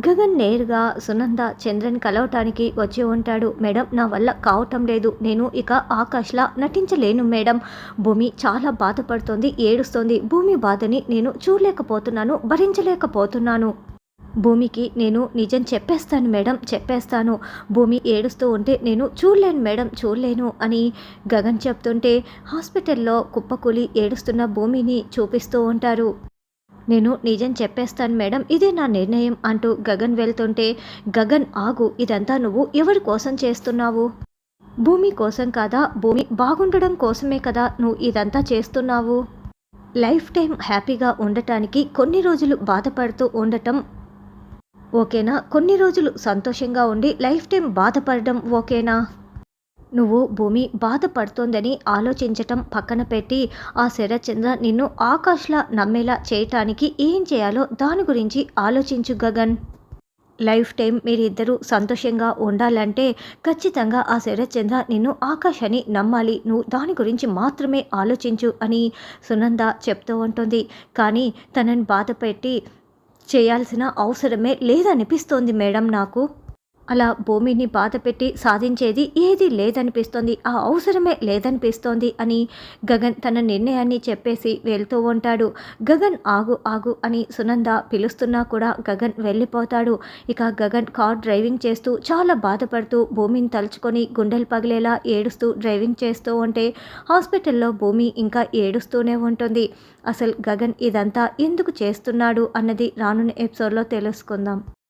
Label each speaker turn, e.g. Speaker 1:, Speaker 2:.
Speaker 1: గగన్ నేరుగా సునంద చంద్రని కలవటానికి వచ్చి ఉంటాడు. మేడం, నా వల్ల కావటం లేదు. నేను ఇక ఆకాష్లా నటించలేను మేడం. భూమి చాలా బాధపడుతోంది, ఏడుస్తోంది. భూమి బాధని నేను చూడలేకపోతున్నాను, భరించలేకపోతున్నాను. భూమికి నేను నిజం చెప్పేస్తాను మేడం, చెప్పేస్తాను. భూమి ఏడుస్తూ ఉంటే నేను చూడలేను మేడం, చూడలేను అని గగన్ చెప్తుంటే హాస్పిటల్లో కుప్పకూలి ఏడుస్తున్న భూమిని చూపిస్తూ ఉంటారు. నేను నిజం చెప్పేస్తాను మేడం, ఇదే నా నిర్ణయం అంటూ గగన్ వెళ్తుంటే, గగన్ ఆగు, ఇదంతా నువ్వు ఎవరి కోసం చేస్తున్నావు? భూమి కోసం కాదా? భూమి బాగుండడం కోసమే కదా నువ్వు ఇదంతా చేస్తున్నావు? లైఫ్ టైం హ్యాపీగా ఉండటానికి కొన్ని రోజులు బాధపడుతూ ఉండటం ఓకేనా? కొన్ని రోజులు సంతోషంగా ఉండి లైఫ్ టైం బాధపడడం ఓకేనా? నువ్వు భూమి బాధపడుతోందని ఆలోచించటం పక్కన పెట్టి, ఆ శరత్చంద్ర నిన్ను ఆకాష్లా నమ్మేలా చేయటానికి ఏం చేయాలో దాని గురించి ఆలోచించు గగన్. లైఫ్ టైం మీరిద్దరూ సంతోషంగా ఉండాలంటే ఖచ్చితంగా ఆ శరత్చంద్ర నిన్ను ఆకాష్ అని నమ్మాలి. నువ్వు దాని గురించి మాత్రమే ఆలోచించు అని సునంద చెప్తూ ఉంటుంది. కానీ తనని బాధపెట్టి చేయాల్సిన అవసరమే లేదనిపిస్తోంది మేడం నాకు. అలా భూమిని బాధపెట్టి సాధించేది ఏదీ లేదనిపిస్తోంది, ఆ అవసరమే లేదనిపిస్తోంది అని గగన్ తన నిర్ణయాన్ని చెప్పేసి వెళ్తూ ఉంటాడు. గగన్ ఆగు ఆగు అని సునంద పిలుస్తున్నా కూడా గగన్ వెళ్ళిపోతాడు. ఇక గగన్ కార్ డ్రైవింగ్ చేస్తూ చాలా బాధపడుతూ భూమిని తలుచుకొని గుండెలు పగిలేలా ఏడుస్తూ డ్రైవింగ్ చేస్తూ ఉంటే హాస్పిటల్లో భూమి ఇంకా ఏడుస్తూనే ఉంటుంది. అసలు గగన్ ఇదంతా ఎందుకు చేస్తున్నాడు అన్నది రానున్న ఎపిసోడ్లో తెలుసుకుందాం.